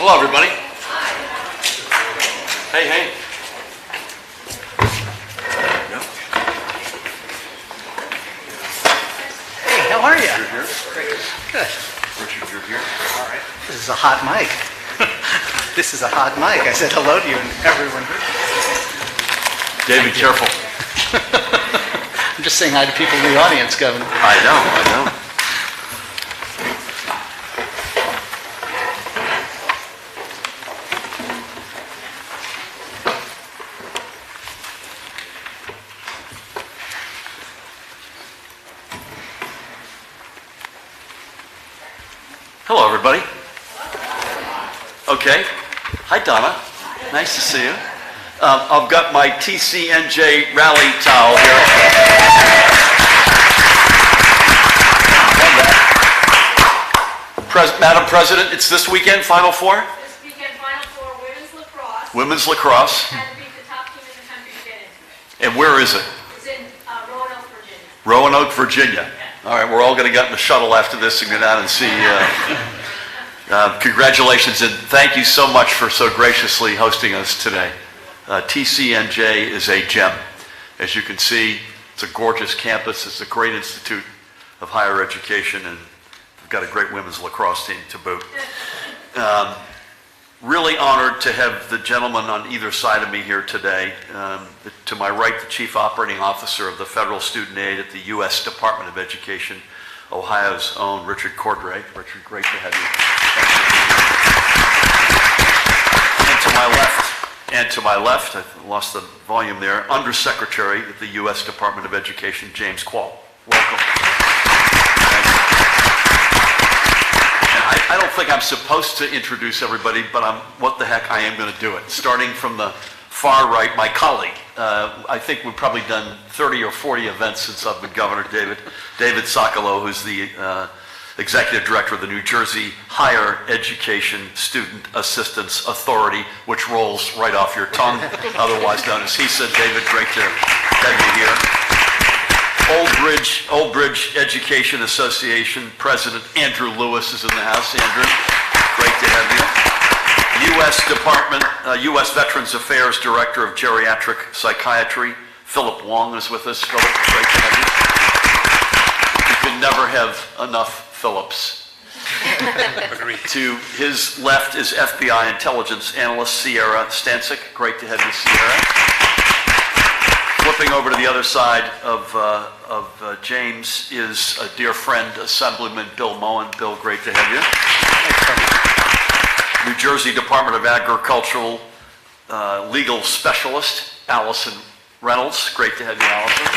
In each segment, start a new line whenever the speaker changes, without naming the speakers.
Hello, everybody. Hey, hey.
Hey, how are you?
You're here?
Good.
Richard, you're here?
All right. This is a hot mic. This is a hot mic. I said hello to you and everyone heard you.
David, careful.
I'm just saying hi to people in the audience, Governor.
I know. Hello, everybody. Okay. Hi, Donna. Nice to see you. I've got my TCNJ rally towel here. Madam President, it's this weekend, Final Four?
This weekend, Final Four, women's lacrosse.
Women's lacrosse.
Had to beat the top team in the country to get into.
And where is it?
It's in Roanoke, Virginia.
Roanoke, Virginia. All right, we're all going to get in the shuttle after this and go down and see. Congratulations, and thank you so much for so graciously hosting us today. TCNJ is a gem. As you can see, it's a gorgeous campus. It's a great institute of higher education, and we've got a great women's lacrosse team to boot. Really honored to have the gentleman on either side of me here today. To my right, the Chief Operating Officer of the Federal Student Aid at the U.S. Department of Education, Ohio's own Richard Cordray. Richard, great to have you. And to my left, I lost the volume there, Undersecretary at the U.S. Department of Education, James Kvaal. Welcome. I don't think I'm supposed to introduce everybody, but what the heck, I am going to do it. Starting from the far right, my colleague. I think we've probably done 30 or 40 events since I've been governor, David Socolow, who's the Executive Director of the New Jersey Higher Education Student Assistance Authority, which rolls right off your tongue, otherwise known as HESA. David, great to have you here. Old Bridge Education Association President Andrew Lewis is in the house. Andrew, great to have you. U.S. Veterans Affairs Director of Geriatric Psychiatry, Philip Wong is with us. Philip, great to have you. You can never have enough Phillips. To his left is FBI Intelligence Analyst Sierra Stancic. Great to have you, Sierra. Flipping over to the other side of James is a dear friend, Assemblyman Bill Moen. Bill, great to have you. New Jersey Department of Agricultural Legal Specialist, Allison Reynolds. Great to have you, Allison.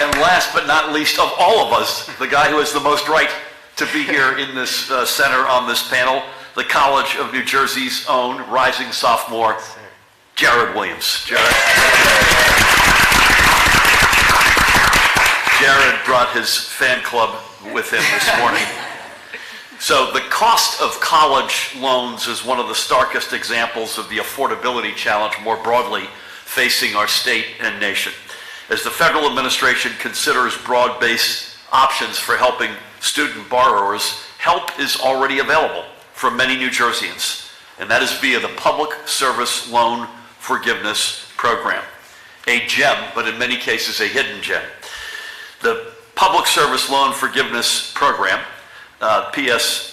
And last but not least of all of us, the guy who has the most right to be here in this center on this panel, the College of New Jersey's own rising sophomore, Jared Williams. Jared brought his fan club with him this morning. So the cost of college loans is one of the starkest examples of the affordability challenge more broadly facing our state and nation. As the federal administration considers broad-based options for helping student borrowers, help is already available for many New Jerseyans, and that is via the Public Service Loan Forgiveness Program. A gem, but in many cases a hidden gem. The Public Service Loan Forgiveness Program, PSLF,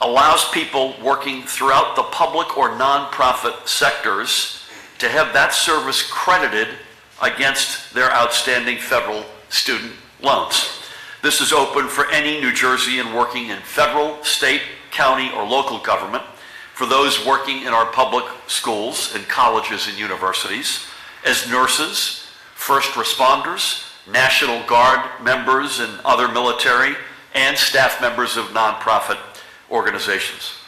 allows people working throughout the public or nonprofit sectors to have that service credited against their outstanding federal student loans. This is open for any New Jerseyan working in federal, state, county, or local government, for those working in our public schools and colleges and universities, as nurses, first responders, National Guard members and other military, and staff members of nonprofit organizations.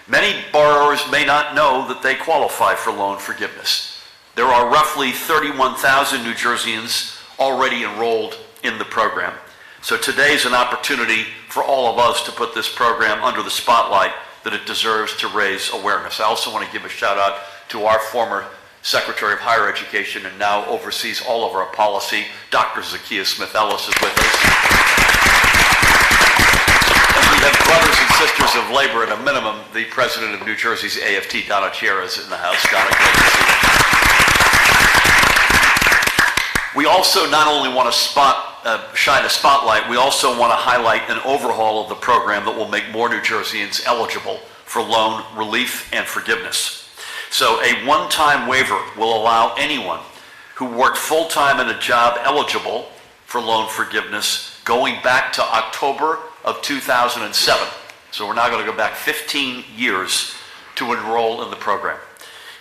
Many borrowers may not know that they qualify for loan forgiveness. There are roughly 31,000 New Jerseyans already enrolled in the program. So today is an opportunity for all of us to put this program under the spotlight that it deserves to raise awareness. I also want to give a shout out to our former Secretary of Higher Education and now oversees all of our policy, Dr. Zakiya Smith-Ellis is with us. And we have brothers and sisters hours of labor at a minimum, the president of New Jersey's AFT, Donna Chiara, is in the house. Donna, great to see you. We also not only want to shine a spotlight, we also want to highlight an overhaul of the program that will make more New Jerseyans eligible for loan relief and forgiveness. So a one-time waiver will allow anyone who worked full-time in a job eligible for loan forgiveness going back to October of 2007. So we're now going to go back 15 years to enroll in the program,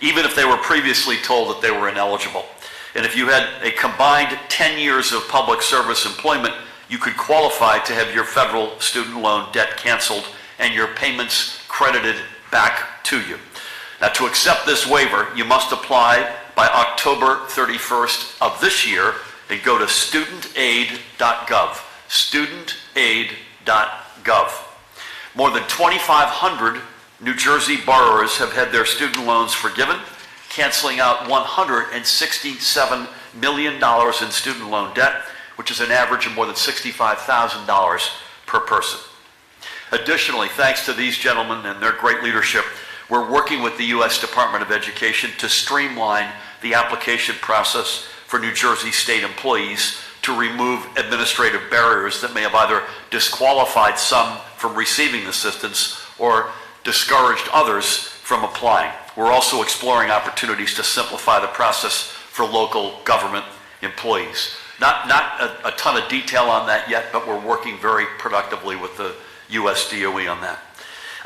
even if they were previously told that they were ineligible. And if you had a combined 10 years of public service employment, you could qualify to have your federal student loan debt canceled and your payments credited back to you. Now, to accept this waiver, you must apply by October 31st of this year and go to studentaid.gov, studentaid.gov. More than 2,500 New Jersey borrowers have had their student loans forgiven, canceling out $167 million in student loan debt, which is an average of more than $65,000 per person. Additionally, thanks to these gentlemen and their great leadership, we're working with the U.S. Department of Education to streamline the application process for New Jersey state employees to remove administrative barriers that may have either disqualified some from receiving assistance or discouraged others from applying. We're also exploring opportunities to simplify the process for local government employees. Not a ton of detail on that yet, but we're working very productively with the U.S. DOE on that.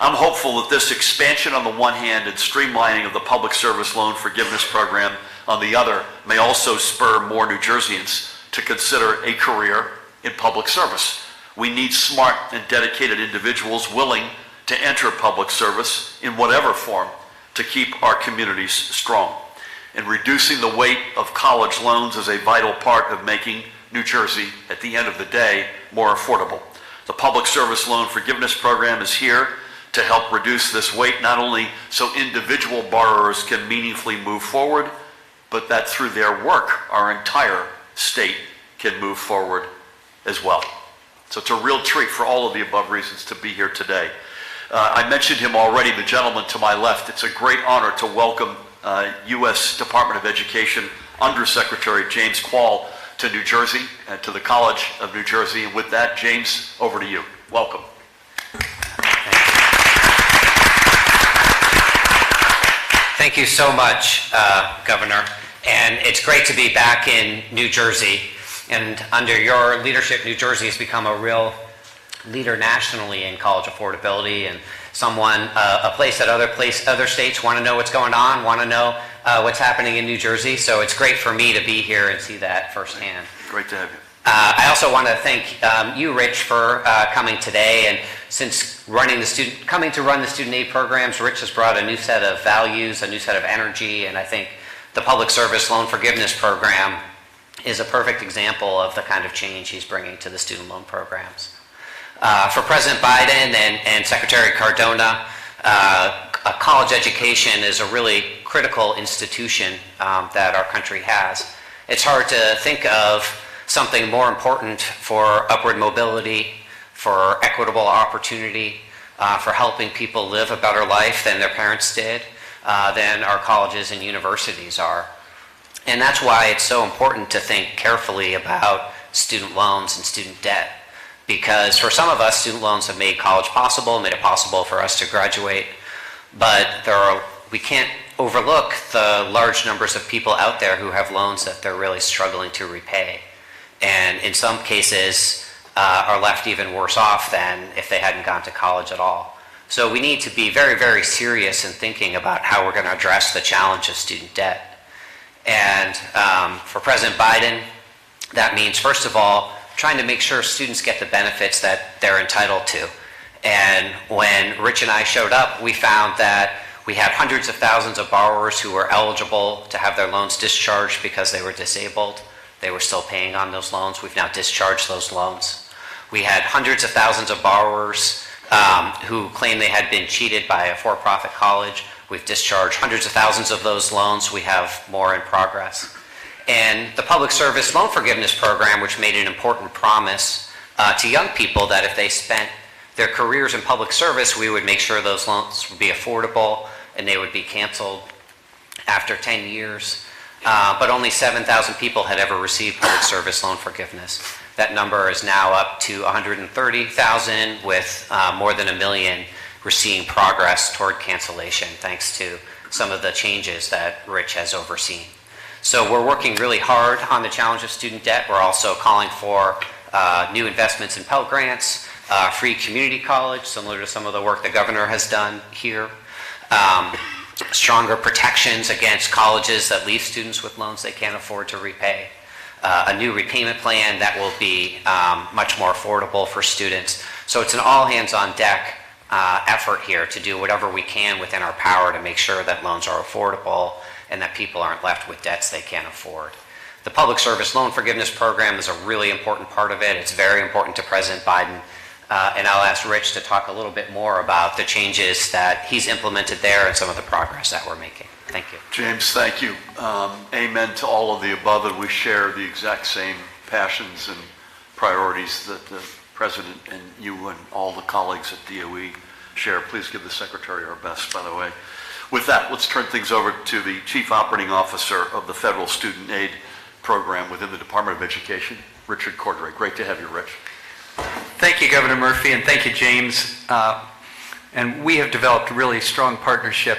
I'm hopeful that this expansion on the one hand and streamlining of the public service loan forgiveness program on the other may also spur more New Jerseyans to consider a career in public service. We need smart and dedicated individuals willing to enter public service in whatever form to keep our communities strong. And reducing the weight of college loans is a vital part of making New Jersey, at the end of the day, more affordable. The Public Service Loan Forgiveness Program is here to help reduce this weight, not only so individual borrowers can meaningfully move forward, but that through their work, our entire state can move forward as well. So it's a real treat for all of the above reasons to be here today. I mentioned him already, the gentleman to my left. It's a great honor to welcome U.S. Department of Education Undersecretary James Kvaal to New Jersey and to the College of New Jersey. And with that, James, over to you. Welcome.
Thank you so much, Governor. And it's great to be back in New Jersey. And under your leadership, New Jersey has become a real leader nationally in college affordability, and a place that other states want to know what's going on, want to know what's happening in New Jersey. So it's great for me to be here and see that firsthand.
Great to have you.
I also want to thank you, Rich, for coming today. And since coming to run the student aid programs, Rich has brought a new set of values, a new set of energy, and I think the Public Service Loan Forgiveness Program is a perfect example of the kind of change he's bringing to the student loan programs. For President Biden and Secretary Cardona, a college education is a really critical institution that our country has. It's hard to think of something more important for upward mobility, for equitable opportunity, for helping people live a better life than their parents did, than our colleges and universities are. And that's why it's so important to think carefully about student loans and student debt. Because for some of us, student loans have made college possible, made it possible for us to graduate. But we can't overlook the large numbers of people out there who have loans that they're really struggling to repay. And in some cases, are left even worse off than if they hadn't gone to college at all. So we need to be very, very serious in thinking about how we're going to address the challenge of student debt. And for President Biden, that means, first of all, trying to make sure students get the benefits that they're entitled to. And when Rich and I showed up, we found that we had hundreds of thousands of borrowers who were eligible to have their loans discharged because they were disabled. They were still paying on those loans. We've now discharged those loans. We had hundreds of thousands of borrowers who claimed they had been cheated by a for-profit college. We've discharged hundreds of thousands of those loans. We have more in progress. And the Public Service Loan Forgiveness Program, which made an important promise to young people that if they spent their careers in public service, we would make sure those loans would be affordable and they would be canceled after 10 years. But only 7,000 people had ever received public service loan forgiveness. That number is now up to 130,000, with more than 1 million seeing progress toward cancellation, thanks to some of the changes that Rich has overseen. So we're working really hard on the challenge of student debt. We're also calling for new investments in Pell Grants, free community college, similar to some of the work the governor has done here, stronger protections against colleges that leave students with loans they can't afford to repay, a new repayment plan that will be much more affordable for students. So it's an all-hands-on-deck effort here to do whatever we can within our power to make sure that loans are affordable and that people aren't left with debts they can't afford. The Public Service Loan Forgiveness Program is a really important part of it. It's very important to President Biden. And I'll ask Rich to talk a little bit more about the changes that he's implemented there and some of the progress that we're making. Thank you.
James, thank you. Amen to all of the above, and we share the exact same passions and priorities that the President and you and all the colleagues at DOE share. Please give the Secretary our best, by the way. With that, let's turn things over to the Chief Operating Officer of the Federal Student Aid Program within the Department of Education, Richard Cordray. Great to have you, Rich.
Thank you, Governor Murphy, and thank you, James. And we have developed a really strong partnership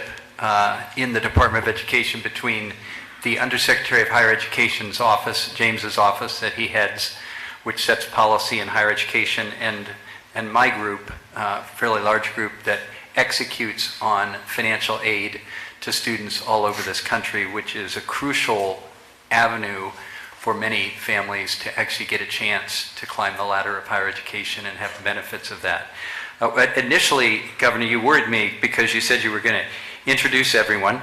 in the Department of Education between the Undersecretary of Higher Education's office, James's office that he heads, which sets policy in higher education, and my group, a fairly large group that executes on financial aid to students all over this country, which is a crucial avenue for many families to actually get a chance to climb the ladder of higher education and have the benefits of that. Initially, Governor, you worried me because you said you were going to introduce everyone,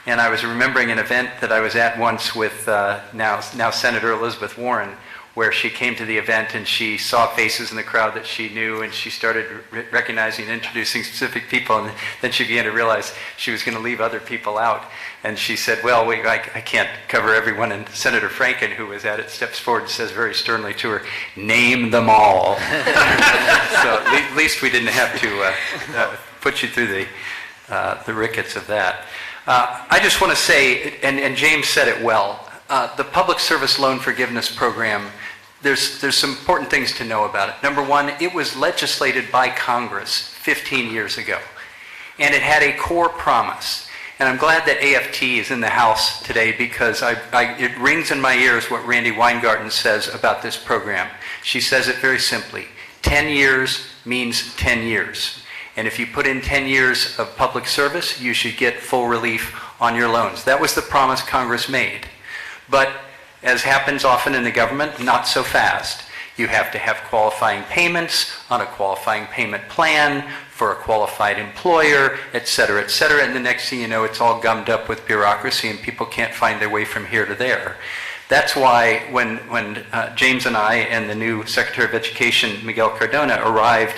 and I was remembering an event that I was at once with now Senator Elizabeth Warren, where she came to the event and she saw faces in the crowd that she knew, and she started recognizing and introducing specific people, and then she began to realize she was going to leave other people out. And she said, well, I can't cover everyone. And Senator Franken, who was at it, steps forward and says very sternly to her, name them all. So at least we didn't have to put you through the rickets of that. I just want to say, and James said it well, the Public Service Loan Forgiveness Program, there's some important things to know about it. Number one, it was legislated by Congress 15 years ago, and it had a core promise. And I'm glad that AFT is in the House today, because it rings in my ears what Randi Weingarten says about this program. She says it very simply: 10 years means 10 years. And if you put in 10 years of public service, you should get full relief on your loans. That was the promise Congress made. But as happens often in the government, not so fast. You have to have qualifying payments on a qualifying payment plan for a qualified employer, et cetera, and the next thing you know, it's all gummed up with bureaucracy and people can't find their way from here to there. That's why when James and I and the new Secretary of Education, Miguel Cardona, arrived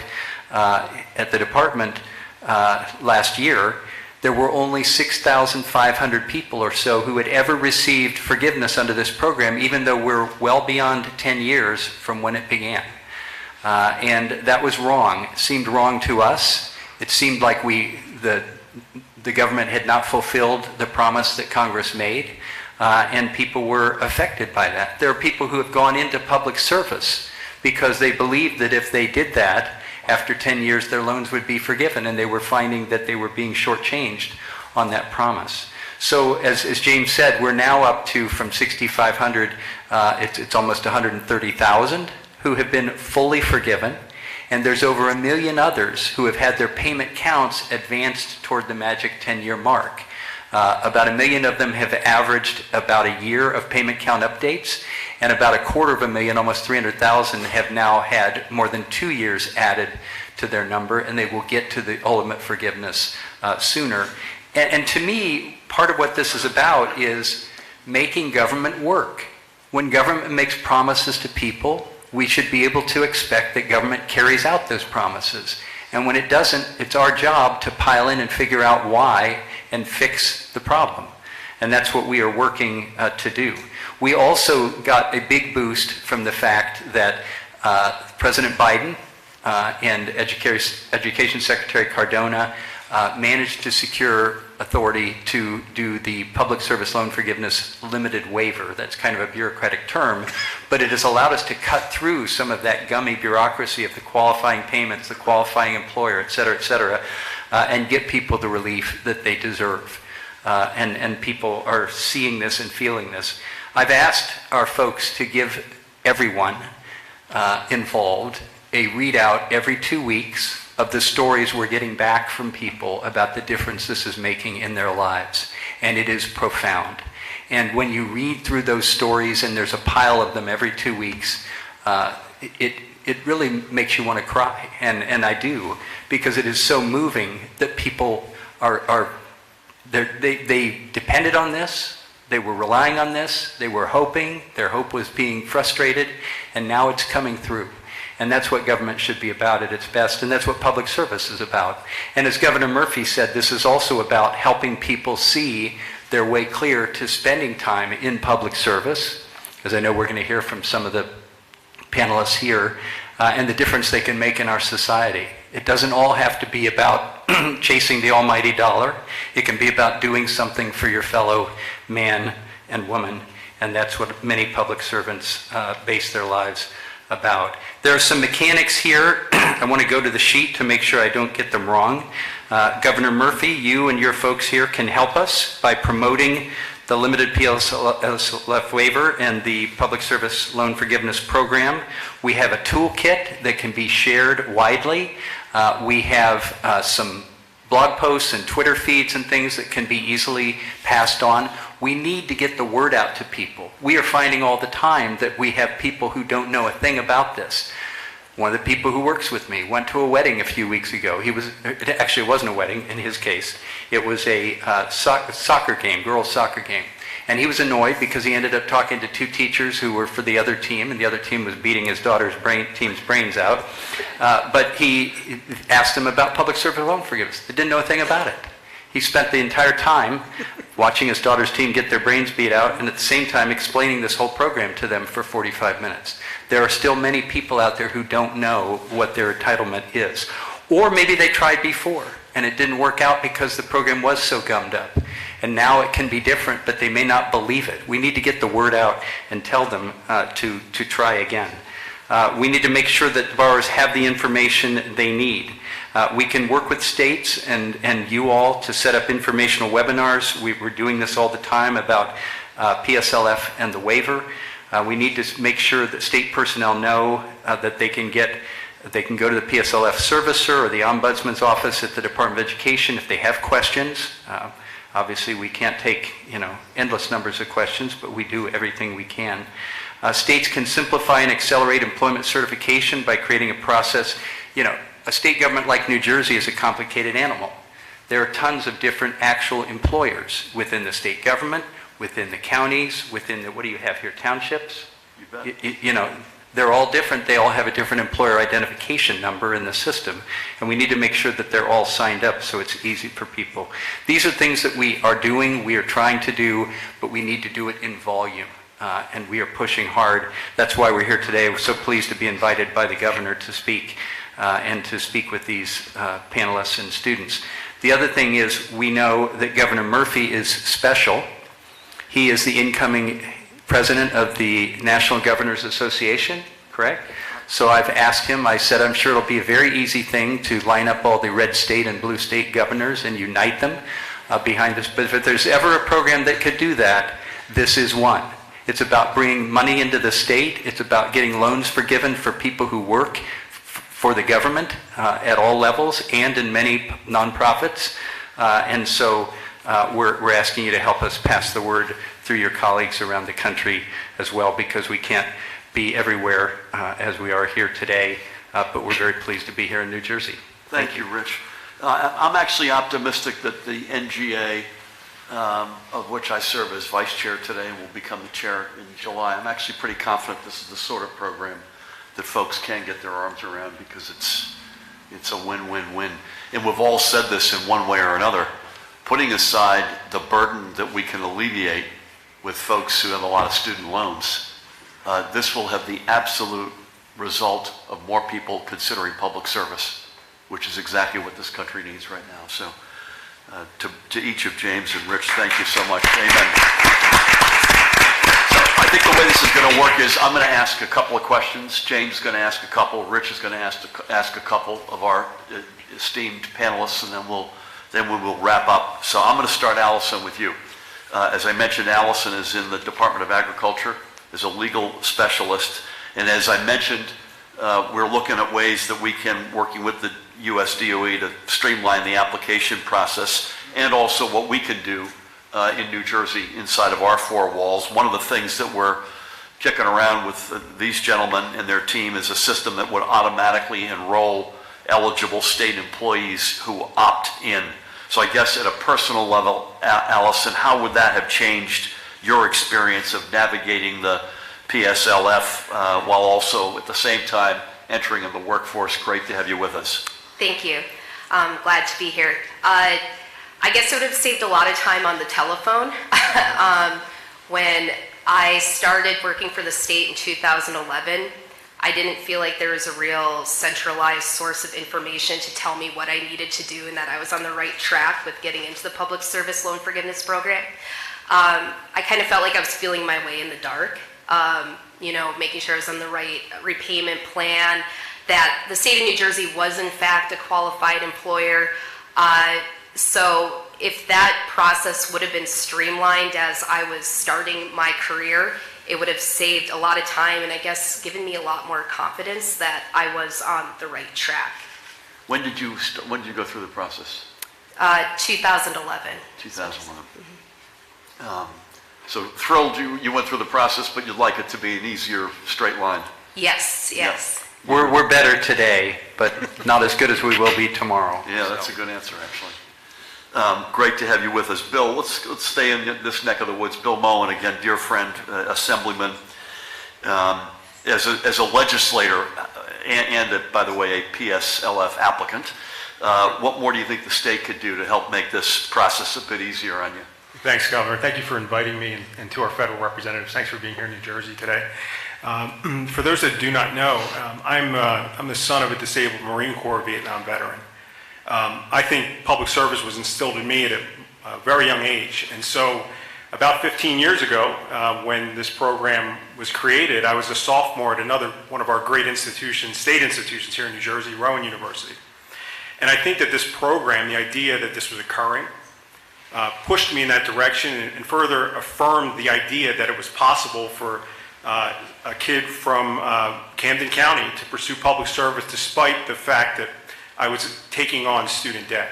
at the department last year, there were only 6,500 people or so who had ever received forgiveness under this program, even though we're well beyond 10 years from when it began. And that was wrong. It seemed wrong to us. It seemed like the government had not fulfilled the promise that Congress made, and people were affected by that. There are people who have gone into public service because they believed that if they did that, after 10 years, their loans would be forgiven, and they were finding that they were being shortchanged on that promise. So as James said, we're now up to, from 6,500, it's almost 130,000 who have been fully forgiven, and there's over 1 million others who have had their payment counts advanced toward the magic 10-year mark. About 1 million of them have averaged about a year of payment count updates, and about 250,000, almost 300,000, have now had more than 2 years added to their number, and they will get to the ultimate forgiveness sooner. And to me, part of what this is about is making government work. When government makes promises to people, we should be able to expect that government carries out those promises. And when it doesn't, it's our job to pile in and figure out why and fix the problem. And that's what we are working to do. We also got a big boost from the fact that President Biden and Education Secretary Cardona managed to secure authority to do the Public Service Loan Forgiveness Limited Waiver. That's kind of a bureaucratic term, but it has allowed us to cut through some of that gummy bureaucracy of the qualifying payments, the qualifying employer, et cetera, and get people the relief that they deserve. And people are seeing this and feeling this. I've asked our folks to give everyone involved a readout every 2 weeks of the stories we're getting back from people about the difference this is making in their lives. And it is profound. And when you read through those stories, and there's a pile of them every 2 weeks, it really makes you want to cry. And I do, because it is so moving that people they depended on this, they were relying on this, they were hoping, their hope was being frustrated, and now it's coming through. And that's what government should be about at its best, and that's what public service is about. And as Governor Murphy said, this is also about helping people see their way clear to spending time in public service, as I know we're going to hear from some of the panelists here, and the difference they can make in our society. It doesn't all have to be about chasing the almighty dollar. It can be about doing something for your fellow man and woman, and that's what many public servants base their lives about. There are some mechanics here. I want to go to the sheet to make sure I don't get them wrong. Governor Murphy, you and your folks here can help us by promoting the limited Pslf waiver and the Public Service Loan Forgiveness Program. We have a toolkit that can be shared widely. We have some blog posts and Twitter feeds and things that can be easily passed on. We need to get the word out to people. We are finding all the time that we have people who don't know a thing about this. One of the people who works with me went to a wedding a few weeks ago. It wasn't a wedding in his case. It was a soccer game, girls' soccer game. And he was annoyed because he ended up talking to two teachers who were for the other team, and the other team was beating his daughter's team's brains out. But he asked them about public service loan forgiveness. They didn't know a thing about it. He spent the entire time watching his daughter's team get their brains beat out, and at the same time explaining this whole program to them for 45 minutes. There are still many people out there who don't know what their entitlement is. Or maybe they tried before, and it didn't work out because the program was so gummed up. And now it can be different, but they may not believe it. We need to get the word out and tell them to try again. We need to make sure that borrowers have the information they need. We can work with states and you all to set up informational webinars. We're doing this all the time about Pslf and the waiver. We need to make sure that state personnel know that they can go to the Pslf servicer or the Ombudsman's office at the Department of Education if they have questions. Obviously, we can't take endless numbers of questions, but we do everything we can. States can simplify and accelerate employment certification by creating a process. A state government like New Jersey is a complicated animal. There are tons of different actual employers within the state government, within the counties, within the, what do you have here, townships? You bet. They're all different. They all have a different employer identification number in the system. And we need to make sure that they're all signed up so it's easy for people. These are things that we are doing, we are trying to do, but we need to do it in volume. And we are pushing hard. That's why we're here today. We're so pleased to be invited by the governor to speak and to speak with these panelists and students. The other thing is we know that Governor Murphy is special. He is the incoming president of the National Governors Association, correct? So I've asked him, I said, I'm sure it'll be a very easy thing to line up all the red state and blue state governors and unite them behind this. But if there's ever a program that could do that, this is one. It's about bringing money into the state. It's about getting loans forgiven for people who work for the government at all levels and in many nonprofits. And so we're asking you to help us pass the word through your colleagues around the country as well, because we can't be everywhere as we are here today, but we're very pleased to be here in New Jersey.
Thank you, Rich. I'm actually optimistic that the NGA, of which I serve as vice chair today and will become the chair in July, I'm actually pretty confident this is the sort of program that folks can get their arms around, because it's a win-win-win. And we've all said this in one way or another. Putting aside the burden that we can alleviate with folks who have a lot of student loans, this will have the absolute result of more people considering public service, which is exactly what this country needs right now. So to each of James and Rich, thank you so much. Amen. So I think the way this is going to work is I'm going to ask a couple of questions. James is going to ask a couple. Rich is going to ask a couple of our esteemed panelists, and then we will wrap up. So I'm going to start, Allison, with you. As I mentioned, Allison is in the Department of Agriculture, is a legal specialist. And as I mentioned, we're looking at ways that we can, working with the US DOE, to streamline the application process, and also what we can do in New Jersey inside of our four walls. One of the things that we're kicking around with these gentlemen and their team is a system that would automatically enroll eligible state employees who opt in. So I guess at a personal level, Allison, how would that have changed your experience of navigating the PSLF while also at the same time entering in the workforce? Great to have you with us.
Thank you. Glad to be here. I guess it would have saved a lot of time on the telephone. When I started working for the state in 2011, I didn't feel like there was a real centralized source of information to tell me what I needed to do and that I was on the right track with getting into the public service loan forgiveness program. I kind of felt like I was feeling my way in the dark, making sure I was on the right repayment plan, that the state of New Jersey was in fact a qualified employer. So if that process would have been streamlined as I was starting my career, it would have saved a lot of time and I guess given me a lot more confidence that I was on the right track.
When did you go through the process?
2011.
2011. So thrilled you went through the process, but you'd like it to be an easier straight line.
Yes.
We're better today, but not as good as we will be tomorrow.
Yeah, that's a good answer, actually. Great to have you with us. Bill, let's stay in this neck of the woods. Bill Moen, again, dear friend, assemblyman. As a legislator and by the way, a PSLF applicant, what more do you think the state could do to help make this process a bit easier on you?
Thanks, Governor. Thank you for inviting me and to our federal representatives. Thanks for being here in New Jersey today. For those that do not know, I'm the son of a disabled Marine Corps Vietnam veteran. I think public service was instilled in me at a very young age. And so about 15 years ago, when this program was created, I was a sophomore at another one of our great institutions, state institutions here in New Jersey, Rowan University. And I think that this program, the idea that this was occurring, pushed me in that direction and further affirmed the idea that it was possible for a kid from Camden County to pursue public service despite the fact that I was taking on student debt.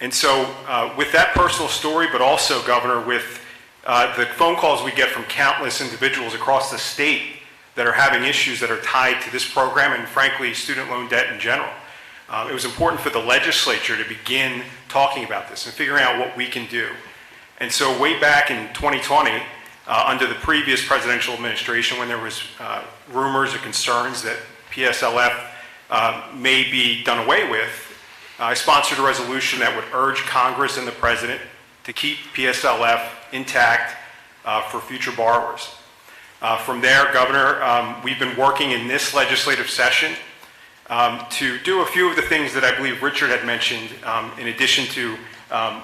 And so with that personal story, but also, Governor, with the phone calls we get from countless individuals across the state that are having issues that are tied to this program and frankly student loan debt in general, it was important for the legislature to begin talking about this and figuring out what we can do. And so way back in 2020, under the previous presidential administration, when there was rumors or concerns that PSLF may be done away with, I sponsored a resolution that would urge Congress and the President to keep PSLF intact for future borrowers. From there, Governor, we've been working in this legislative session to do a few of the things that I believe Richard had mentioned, in addition to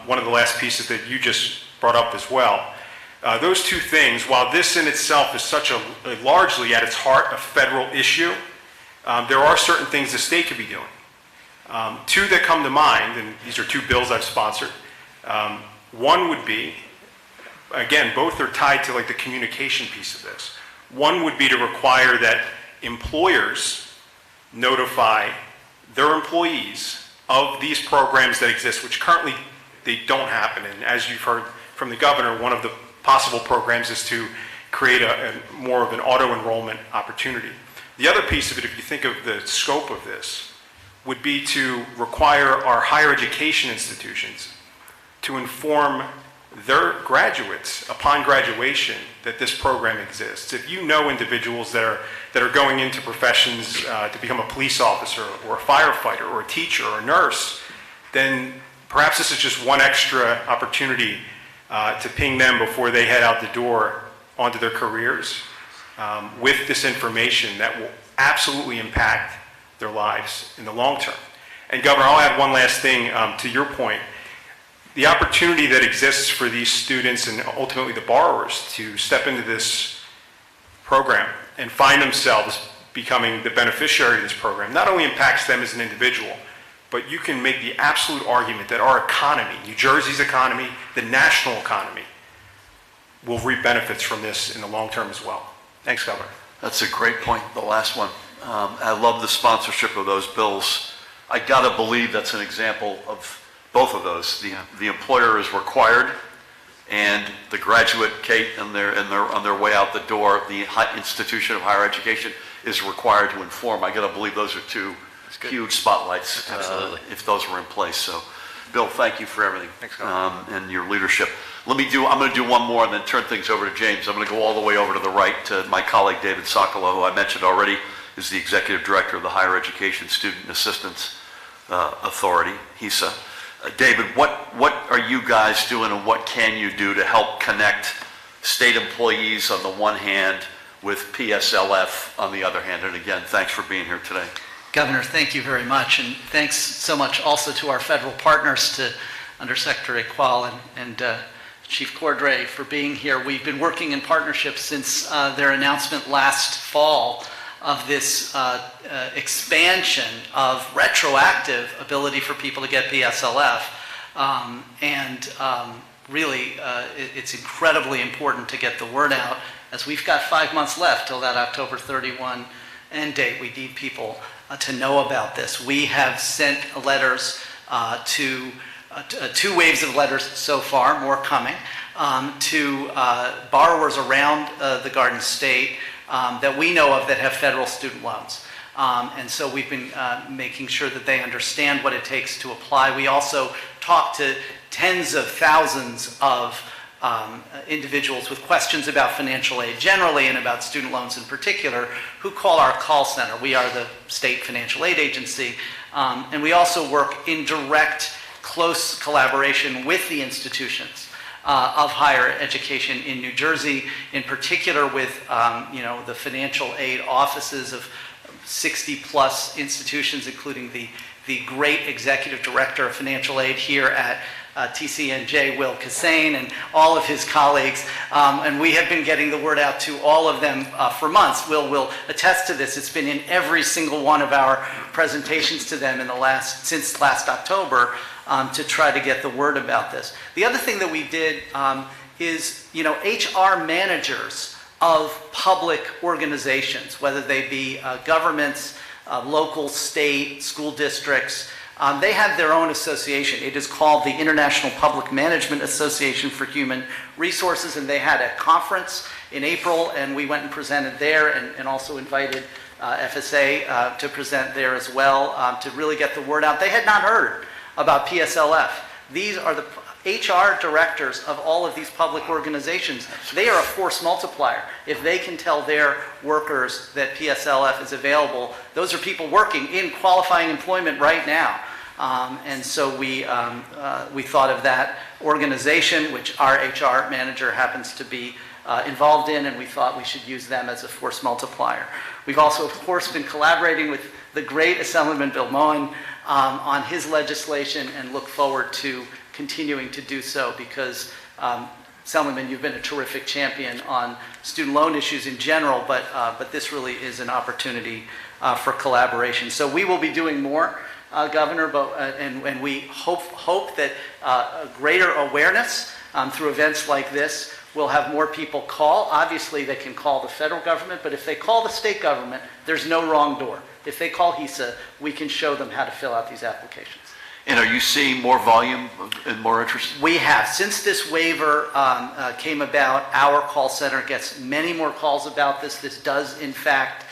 one of the last pieces that you just brought up as well. Those two things, while this in itself is such a largely at its heart a federal issue, there are certain things the state could be doing. Two that come to mind, and these are two bills I've sponsored. One would be, again, both are tied to like the communication piece of this. One would be to require that employers notify their employees of these programs that exist, which currently they don't happen. And as you've heard from the governor, one of the possible programs is to create a more of an auto-enrollment opportunity. The other piece of it, if you think of the scope of this, would be to require our higher education institutions to inform their graduates upon graduation that this program exists. If you know individuals that are going into professions to become a police officer or a firefighter or a teacher or a nurse, then perhaps this is just one extra opportunity to ping them before they head out the door onto their careers with this information that will absolutely impact their lives in the long term. And Governor, I'll add one last thing to your point. The opportunity that exists for these students and ultimately the borrowers to step into this program and find themselves becoming the beneficiary of this program not only impacts them as an individual, but you can make the absolute argument that our economy, New Jersey's economy, the national economy, will reap benefits from this in the long term as well. Thanks, Governor.
That's a great point, the last one. I love the sponsorship of those bills. I gotta believe that's an example of both of those. The employer is required, and the graduate, Kate, on their way out the door, the institution of higher education is required to inform. I gotta believe those are two huge spotlights.
Absolutely.
If those were in place. So, Bill, thank you for everything.
Thanks, Governor.
And your leadership. I'm gonna do one more and then turn things over to James. I'm gonna go all the way over to the right to my colleague, David Sokolow, who I mentioned already is the Executive Director of the Higher Education Student Assistance Authority, HESA. David, what are you guys doing and what can you do to help connect state employees on the one hand with Pslf on the other hand? And again, thanks for being here today.
Governor, thank you very much, and thanks so much also to our federal partners, to Undersecretary Kvaal and Chief Cordray for being here. We've been working in partnership since their announcement last fall of this expansion of retroactive ability for people to get PSLF. Really, it's incredibly important to get the word out, as we've got 5 months left till that October 31 end date. We need people to know about this. We have sent letters to 2 waves of letters so far, more coming, to borrowers around the Garden State that we know of that have federal student loans. And so we've been making sure that they understand what it takes to apply. We also talk to tens of thousands of individuals with questions about financial aid generally and about student loans in particular who call our call center. We are the state financial aid agency. And we also work in direct, close collaboration with the institutions of higher education in New Jersey, in particular with the financial aid offices of 60+ institutions, including the great executive director of financial aid here at TCNJ, Will Kassane, and all of his colleagues. And we have been getting the word out to all of them for months. Will attest to this. It's been in every single one of our presentations to them since last October to try to get the word about this. The other thing that we did is, HR managers of public organizations, whether they be governments, local, state, school districts, they have their own association. It is called the International Public Management Association for Human Resources, and they had a conference in April, and we went and presented there and also invited FSA to present there as well to really get the word out. They had not heard about PSLF. These are the HR directors of all of these public organizations. They are a force multiplier. If they can tell their workers that PSLF is available, those are people working in qualifying employment right now. And so we thought of that organization, which our HR manager happens to be involved in, and we thought we should use them as a force multiplier. We've also, of course, been collaborating with the great Assemblyman Bill Moen on his legislation, and look forward to continuing to do so, because Assemblyman, you've been a terrific champion on student loan issues in general, but this really is an opportunity for collaboration. So we will be doing more, Governor, and we hope that greater awareness through events like this will have more people call. Obviously, they can call the federal government, but if they call the state government, there's no wrong door. If they call HESA, we can show them how to fill out these applications.
And are you seeing more volume and more interest?
We have. Since this waiver came about, our call center gets many more calls about this. This does, in fact,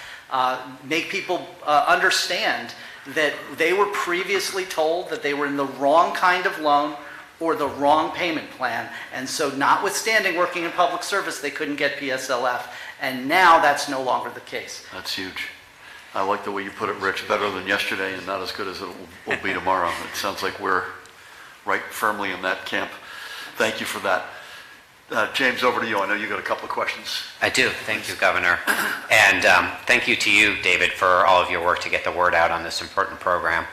make people understand that they were previously told that they were in the wrong kind of loan or the wrong payment plan. And so notwithstanding working in public service, they couldn't get PSLF. And now that's no longer the case.
That's huge. I like the way you put it, Rich. Better than yesterday and not as good as it will be tomorrow. It sounds like we're right firmly in that camp. Thank you for that. James, over to you. I know you got a couple of questions.
I do. Thank you, Governor. And thank you to you, David, for all of your work to get the word out on this important program.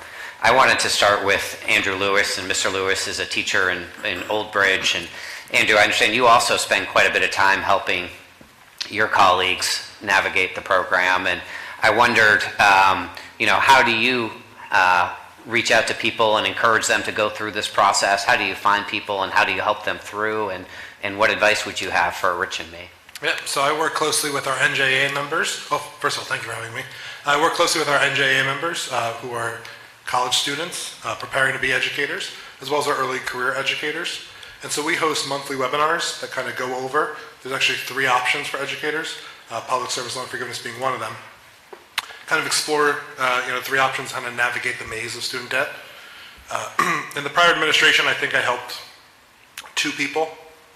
I wanted to start with Andrew Lewis, and Mr. Lewis is a teacher in Old Bridge. And Andrew, I understand you also spend quite a bit of time helping your colleagues navigate the program. And I wondered, how do you reach out to people and encourage them to go through this process? How do you find people and how do you help them through? And what advice would you have for Rich and me?
Yeah, so I work closely with our NJA members. Well, first of all, thank you for having me. I work closely with our NJA members who are college students preparing to be educators, as well as our early career educators. And so we host monthly webinars that kind of go over. There's actually 3 options for educators, public service loan forgiveness being one of them. Kind of explore 3 options, kind of navigate the maze of student debt. In the prior administration, I think I helped 2 people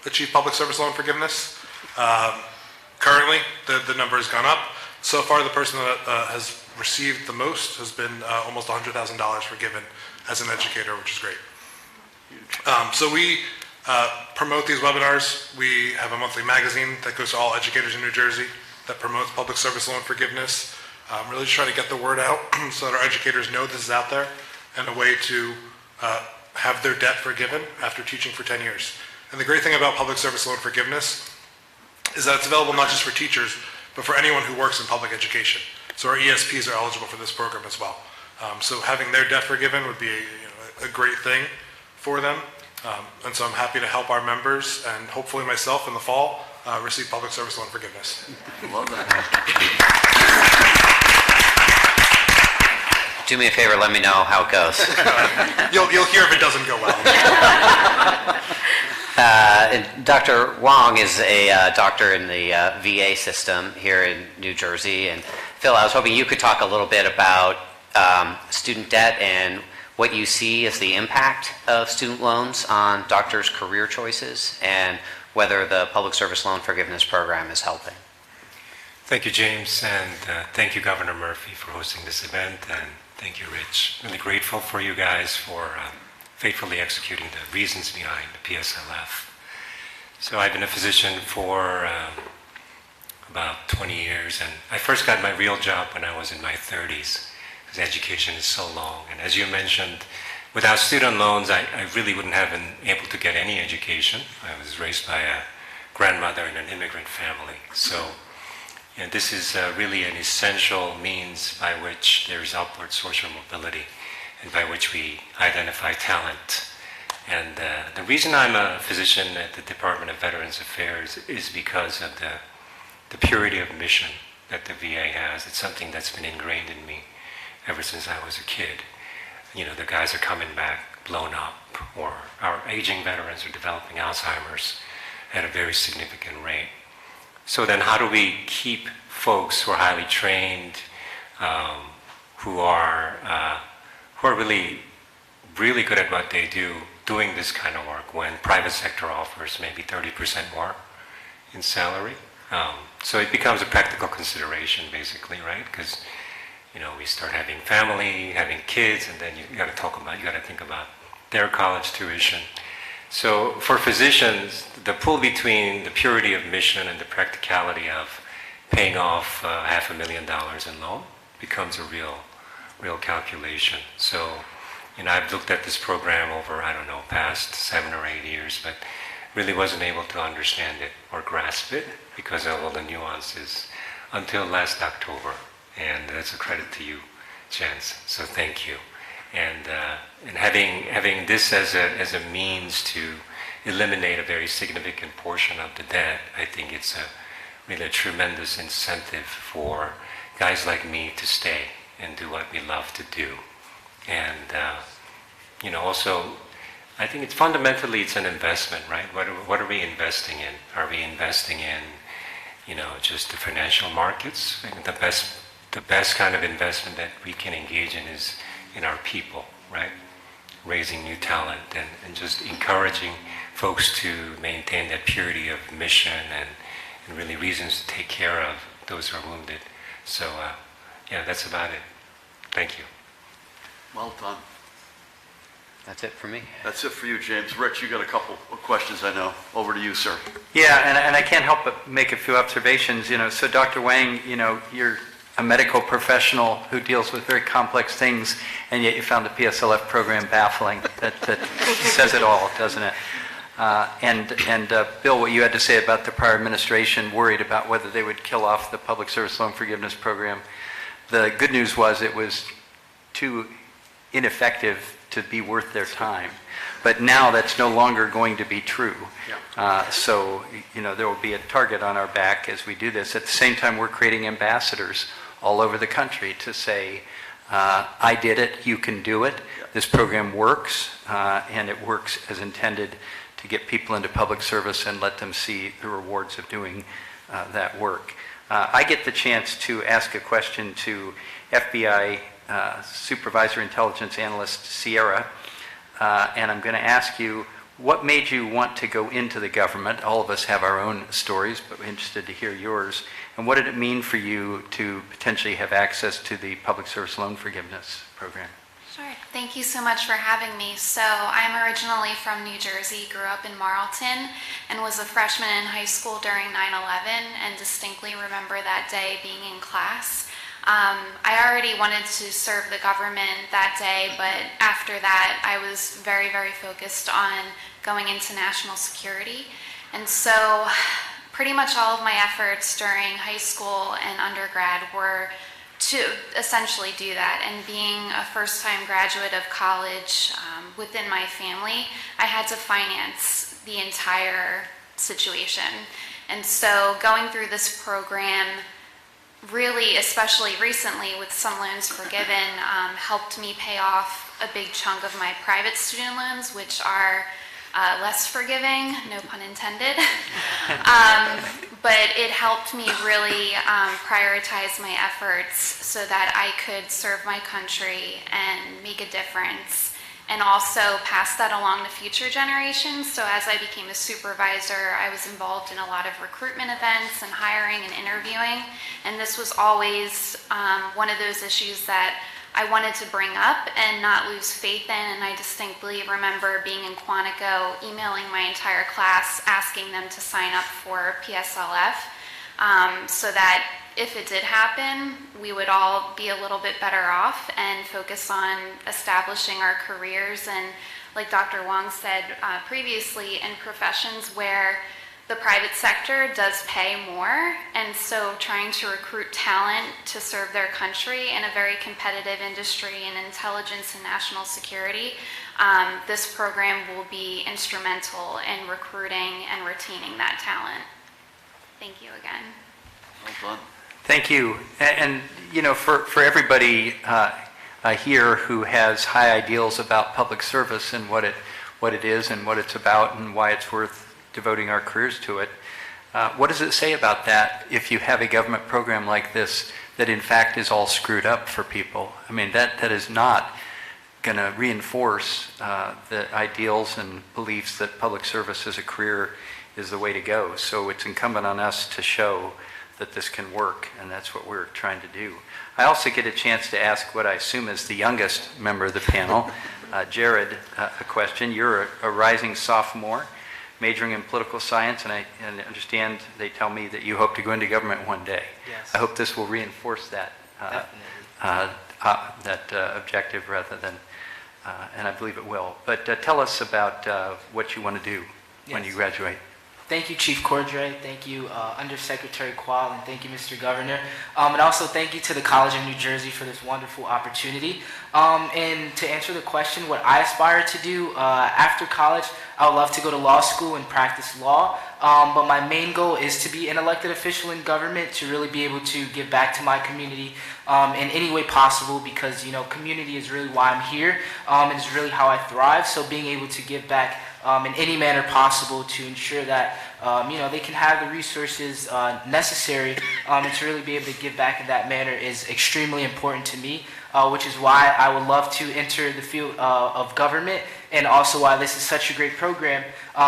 achieve public service loan forgiveness. Currently, the number has gone up. So far, the person that has received the most has been almost $100,000 forgiven as an educator, which is great. So we promote these webinars. We have a monthly magazine that goes to all educators in New Jersey that promotes public service loan forgiveness. Really just trying to get the word out so that our educators know this is out there and a way to have their debt forgiven after teaching for 10 years. And the great thing about public service loan forgiveness is that it's available not just for teachers, but for anyone who works in public education. So our ESPs are eligible for this program as well. So having their debt forgiven would be a great thing for them. And so I'm happy to help our members and hopefully myself in the fall receive public service loan forgiveness.
Love that.
Do me a favor, let me know how it goes.
You'll hear if it doesn't go well.
Dr. Wong is a doctor in the VA system here in New Jersey. And Phil, I was hoping you could talk a little bit about student debt and what you see as the impact of student loans on doctors' career choices and whether the public service loan forgiveness program is helping.
Thank you, James, and thank you, Governor Murphy, for hosting this event, and thank you, Rich. Really grateful for you guys for faithfully executing the reasons behind the Pslf. So I've been a physician for about 20 years, and I first got my real job when I was in my 30s, because education is so long. And as you mentioned, without student loans, I really wouldn't have been able to get any education. I was raised by a grandmother in an immigrant family. So this is really an essential means by which there is upward social mobility and by which we identify talent. And the reason I'm a physician at the Department of Veterans Affairs is because of the purity of mission that the VA has. It's something that's been ingrained in me ever since I was a kid. The guys are coming back blown up, or our aging veterans are developing Alzheimer's at a very significant rate. So then how do we keep folks who are highly trained, who are really, really good at what they do, doing this kind of work when private sector offers maybe 30% more in salary? So it becomes a practical consideration, basically, right? Because we start having family, having kids, and then you got to think about their college tuition. So for physicians, the pull between the purity of mission and the practicality of paying off $500,000 in loan becomes a real calculation. So, I've looked at this program over, past 7 or 8 years, but really wasn't able to understand it or grasp it because of all the nuances until last October. And that's a credit to you, Chance. So thank you. And having this as a means to eliminate a very significant portion of the debt, I think it's really a tremendous incentive for guys like me to stay and do what we love to do. And also, I think it's fundamentally it's an investment, right? What are we investing in? Are we investing in just the financial markets? I think the best kind of investment that we can engage in is in our people, right? Raising new talent and just encouraging folks to maintain that purity of mission and really reasons to take care of those who are wounded. So, that's about it. Thank you.
Well done.
That's it for me.
That's it for you, James. Rich, you got a couple of questions, I know. Over to you, sir.
Yeah, and I can't help but make a few observations. So Dr. Wang, you're a medical professional who deals with very complex things, and yet you found the PSLF program baffling. That says it all, doesn't it? And Bill, what you had to say about the prior administration worried about whether they would kill off the public service loan forgiveness program. The good news was it was too ineffective to be worth their time. But now that's no longer going to be true. So, there will be a target on our back as we do this. At the same time, we're creating ambassadors all over the country to say, I did it, you can do it. This program works, and it works as intended to get people into public service and let them see the rewards of doing that work. I get the chance to ask a question to FBI Supervisor Intelligence Analyst Sierra, and I'm going to ask you, what made you want to go into the government? All of us have our own stories, but we're interested to hear yours. And what did it mean for you to potentially have access to the public service loan forgiveness program?
Sure. Thank you so much for having me. So I'm originally from New Jersey, grew up in Marlton, and was a freshman in high school during 9/11, and distinctly remember that day being in class. I already wanted to serve the government that day, but after that, I was very, very focused on going into national security. And so pretty much all of my efforts during high school and undergrad were to essentially do that. And being a first-time graduate of college within my family, I had to finance the entire situation. And so going through this program, really, especially recently with some loans forgiven, helped me pay off a big chunk of my private student loans, which are less forgiving, no pun intended. But it helped me really prioritize my efforts so that I could serve my country and make a difference, and also pass that along to future generations. So as I became a supervisor, I was involved in a lot of recruitment events and hiring and interviewing, and this was always one of those issues that I wanted to bring up and not lose faith in. And I distinctly remember being in Quantico, emailing my entire class, asking them to sign up for PSLF, so that if it did happen, we would all be a little bit better off and focus on establishing our careers. And like Dr. Wang said previously, in professions where the private sector does pay more, and so trying to recruit talent to serve their country in a very competitive industry in intelligence and national security, this program will be instrumental in recruiting and retaining that talent. Thank you again.
Well done.
Thank you. And for everybody here who has high ideals about public service and what it is and what it's about and why it's worth devoting our careers to it, what does it say about that if you have a government program like this that in fact is all screwed up for people? I mean, that is not going to reinforce the ideals and beliefs that public service as a career is the way to go. So it's incumbent on us to show that this can work, and that's what we're trying to do. I also get a chance to ask what I assume is the youngest member of the panel, Jared, a question. You're a rising sophomore, majoring in political science, and I understand they tell me that you hope to go into government one day.
Yes.
I hope this will reinforce that objective rather than, and I believe it will. But tell us about what you want to do when you graduate.
Thank you, Chief Cordray. Thank you, Undersecretary Kvaal, and thank you, Mr. Governor. And also thank you to the College of New Jersey for this wonderful opportunity. And to answer the question, what I aspire to do after college, I would love to go to law school and practice law. But my main goal is to be an elected official in government, to really be able to give back to my community in any way possible, because, community is really why I'm here, and it's really how I thrive. So being able to give back in any manner possible to ensure that they can have the resources necessary and to really be able to give back in that manner is extremely important to me, which is why I would love to enter the field of government, and also why this is such a great program,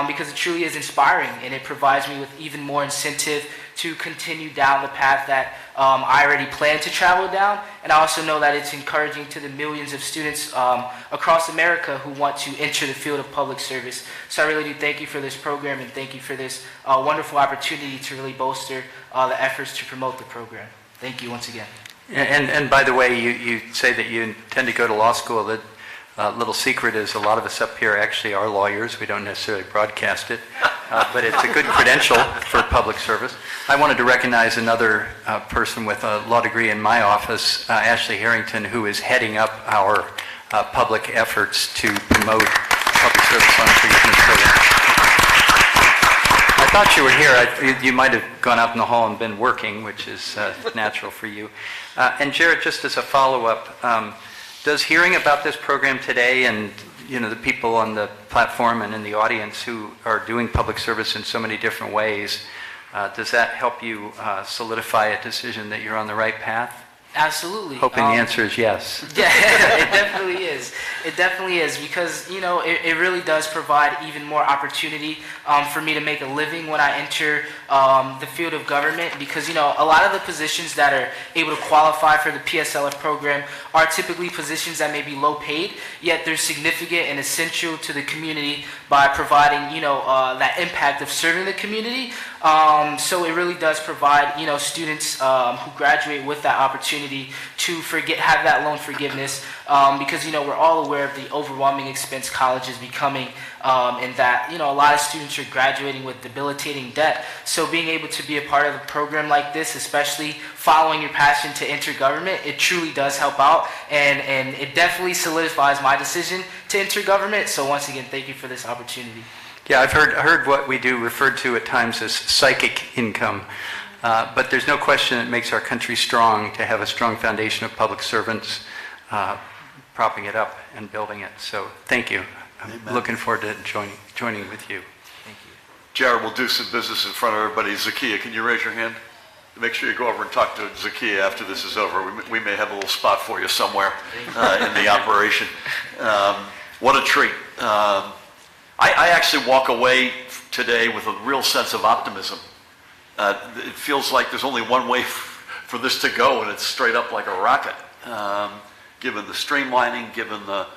because it truly is inspiring and it provides me with even more incentive to continue down the path that I already plan to travel down, and I also know that it's encouraging to the millions of students across America who want to enter the field of public service. So I really do thank you for this program, and thank you for this wonderful opportunity to really bolster the efforts to promote the program. Thank you once again.
And by the way, you say that you intend to go to law school. The little secret is a lot of us up here actually are lawyers. We don't necessarily broadcast it, but it's a good credential for public service. I wanted to recognize another person with a law degree in my office, Ashley Harrington, who is heading up our public efforts to promote public service on forgiveness program. I thought you were here. You might have gone out in the hall and been working, which is natural for you. And Jared, just as a follow-up, does hearing about this program today and the people on the platform and in the audience who are doing public service in so many different ways, does that help you solidify a decision that you're on the right path?
Absolutely.
Hoping the answer is yes.
Yeah, it definitely is. It definitely is because, it really does provide even more opportunity for me to make a living when I enter the field of government because, a lot of the positions that are able to qualify for the PSLF program are typically positions that may be low paid, yet they're significant and essential to the community by providing, that impact of serving the community. So it really does provide, students who graduate with that opportunity to have that loan forgiveness because, we're all aware of the overwhelming expense college is becoming and that, a lot of students are graduating with debilitating debt. So being able to be a part of a program like this, especially following your passion to enter government, it truly does help out and it definitely solidifies my decision to enter government. So once again, thank you for this opportunity.
Yeah, I've heard what we do referred to at times as psychic income, but there's no question it makes our country strong to have a strong foundation of public servants propping it up and building it. So thank you. I'm looking forward to joining with you.
Thank you.
Jared, we'll do some business in front of everybody. Zakiya, can you raise your hand? Make sure you go over and talk to Zakiya after this is over. We may have a little spot for you somewhere in the operation. What a treat. I actually walk away today with a real sense of optimism. It feels like there's only one way for this to go, and it's straight up like a rocket. Given the streamlining, given the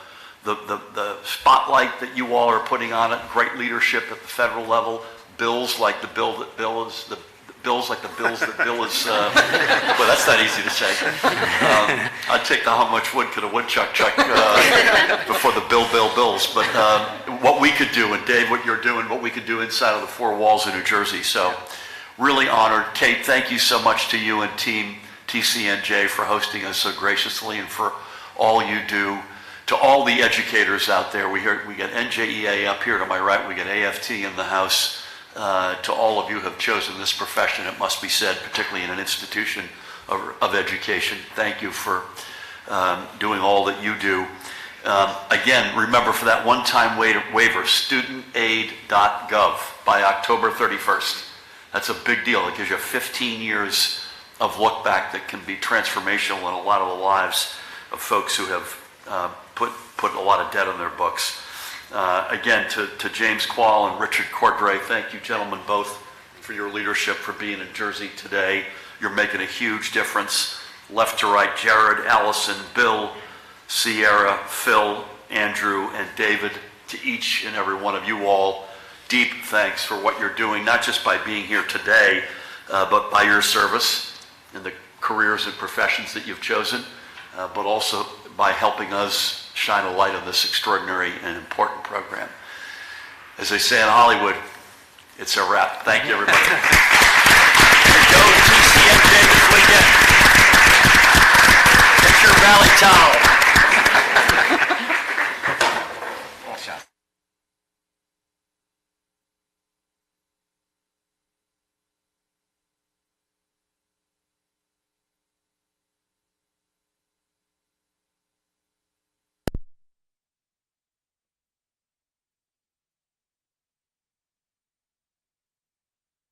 spotlight that you all are putting on it, great leadership at the federal level, bills like the bills that Bill is. Well, that's not easy to say. I'd take the how much wood could a woodchuck chuck before the bills. But what we could do, and Dave, what you're doing, what we could do inside of the four walls of New Jersey. So really honored. Kate, thank you so much to you and Team TCNJ for hosting us so graciously and for all you do. To all the educators out there, we got NJEA up here to my right, we got AFT in the house. To all of you who have chosen this profession, it must be said, particularly in an institution of education, thank you for doing all that you do. Again, remember for that one-time waiver, studentaid.gov by October 31st. That's a big deal. It gives you 15 years of look back that can be transformational in a lot of the lives of folks who have put a lot of debt on their books. Again, to James Kvaal and Richard Cordray, thank you, gentlemen, both for your leadership, for being in Jersey today. You're making a huge difference. Left to right, Jared, Allison, Bill, Sierra, Phil, Andrew, and David, to each and every one of you all, deep thanks for what you're doing, not just by being here today, but by your service and the careers and professions that you've chosen, but also by helping us shine a light on this extraordinary and important program. As they say in Hollywood, it's a wrap. Thank you, everybody. Go TCNJ this weekend. Get your Valley towel.